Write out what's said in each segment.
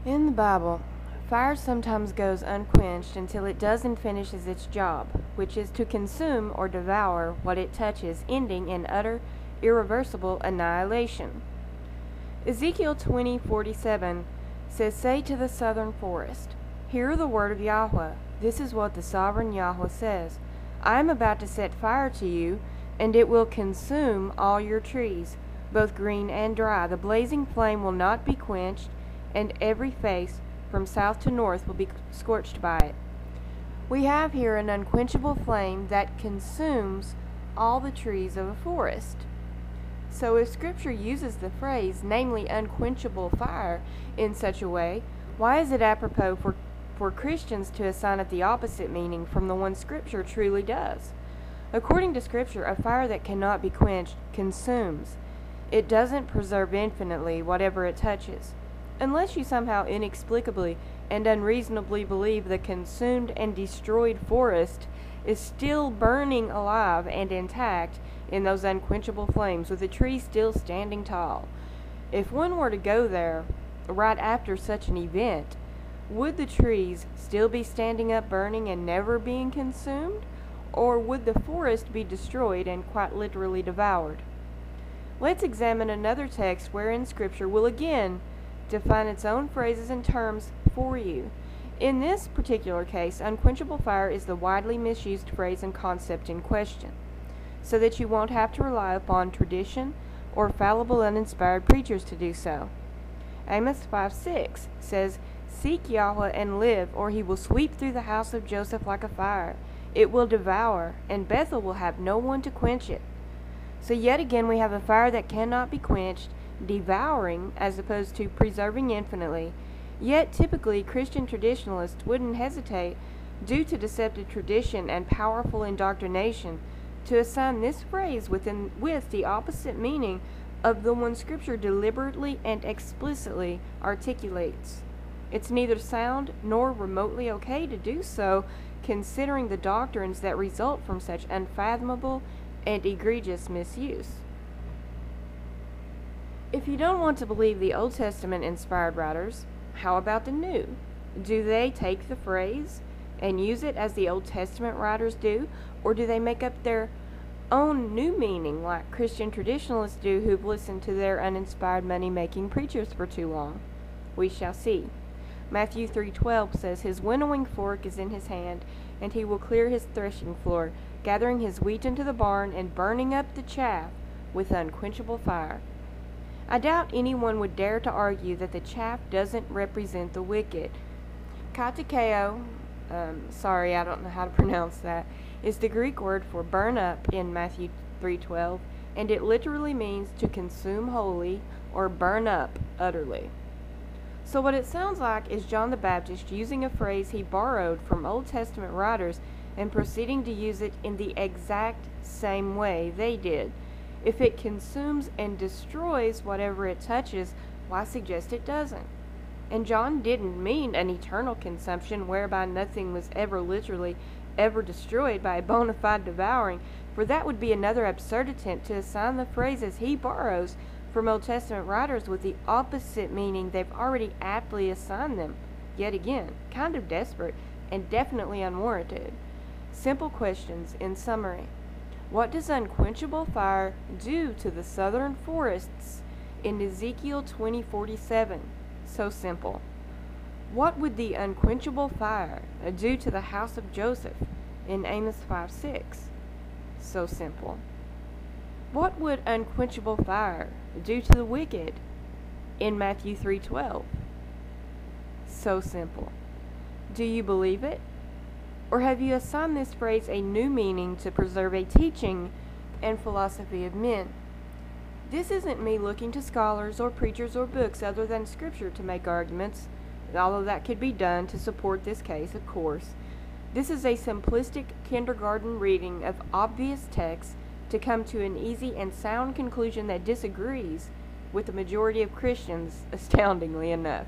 In the Bible, fire sometimes goes unquenched until it does and finishes its job, which is to consume or devour what it touches, ending in utter, irreversible annihilation. Ezekiel 20:47 says, "Say to the southern forest, Hear the word of Yahweh. This is what the sovereign Yahweh says. I am about to set fire to you, and it will consume all your trees, both green and dry. The blazing flame will not be quenched, and every face from south to north will be scorched by it." We have here an unquenchable flame that consumes all the trees of a forest. So if Scripture uses the phrase, namely unquenchable fire, in such a way, why is it apropos for Christians to assign it the opposite meaning from the one Scripture truly does? According to Scripture, a fire that cannot be quenched consumes. It doesn't preserve infinitely whatever it touches. Unless you somehow inexplicably and unreasonably believe the consumed and destroyed forest is still burning alive and intact in those unquenchable flames, with the trees still standing tall. If one were to go there right after such an event, would the trees still be standing up burning and never being consumed? Or would the forest be destroyed and quite literally devoured? Let's examine another text wherein Scripture will again define its own phrases and terms for you. In this particular case, unquenchable fire is the widely misused phrase and concept in question, so that you won't have to rely upon tradition or fallible uninspired preachers to do so. Amos 5:6 says, "Seek Yahweh and live, or he will sweep through the house of Joseph like a fire. It will devour, and Bethel will have no one to quench it." So yet again we have a fire that cannot be quenched, devouring as opposed to preserving infinitely. Yet typically Christian traditionalists wouldn't hesitate, due to deceptive tradition and powerful indoctrination, to assign this phrase with the opposite meaning of the one Scripture deliberately and explicitly articulates. It's neither sound nor remotely okay to do so, considering the doctrines that result from such unfathomable and egregious misuse. If you don't want to believe the Old Testament inspired writers, how about the New? Do they take the phrase and use it as the Old Testament writers do, or do they make up their own new meaning like Christian traditionalists do who've listened to their uninspired money-making preachers for too long? We shall see. Matthew 3:12 says, "His winnowing fork is in his hand, and he will clear his threshing floor, gathering his wheat into the barn and burning up the chaff with unquenchable fire." I doubt anyone would dare to argue that the chaff doesn't represent the wicked. Katakeo, sorry, I don't know how to pronounce that, is the Greek word for burn up in Matthew 3:12, and it literally means to consume wholly or burn up utterly. So what it sounds like is John the Baptist using a phrase he borrowed from Old Testament writers and proceeding to use it in the exact same way they did. If it consumes and destroys whatever it touches, why suggest it doesn't? And John didn't mean an eternal consumption whereby nothing was ever literally ever destroyed by a bona fide devouring, for that would be another absurd attempt to assign the phrases he borrows from Old Testament writers with the opposite meaning they've already aptly assigned them. Yet again, kind of desperate and definitely unwarranted. Simple questions in summary. What does unquenchable fire do to the southern forests in Ezekiel 20:47? So simple. What would the unquenchable fire do to the house of Joseph in Amos 5:6? So simple. What would unquenchable fire do to the wicked in Matthew 3:12? So simple. Do you believe it? Or have you assigned this phrase a new meaning to preserve a teaching and philosophy of men? This isn't me looking to scholars or preachers or books other than Scripture to make arguments, although that could be done to support this case, of course. This is a simplistic kindergarten reading of obvious texts to come to an easy and sound conclusion that disagrees with the majority of Christians, astoundingly enough.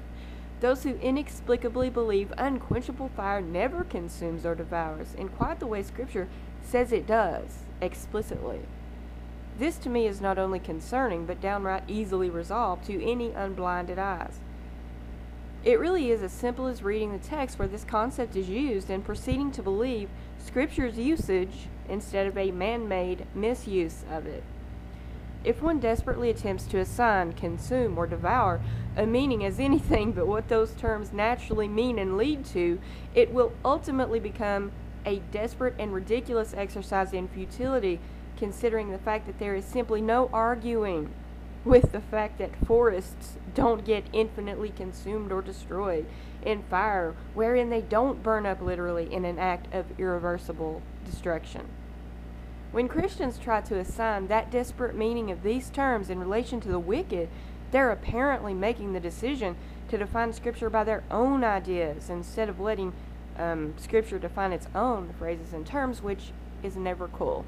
Those who inexplicably believe unquenchable fire never consumes or devours, in quite the way Scripture says it does, explicitly. This to me is not only concerning, but downright easily resolved to any unblinded eyes. It really is as simple as reading the text where this concept is used and proceeding to believe Scripture's usage instead of a man-made misuse of it. If one desperately attempts to assign, consume, or devour a meaning as anything but what those terms naturally mean and lead to, it will ultimately become a desperate and ridiculous exercise in futility, considering the fact that there is simply no arguing with the fact that forests don't get infinitely consumed or destroyed in fire, wherein they don't burn up literally in an act of irreversible destruction. When Christians try to assign that desperate meaning of these terms in relation to the wicked, they're apparently making the decision to define Scripture by their own ideas instead of letting Scripture define its own phrases and terms, which is never cool.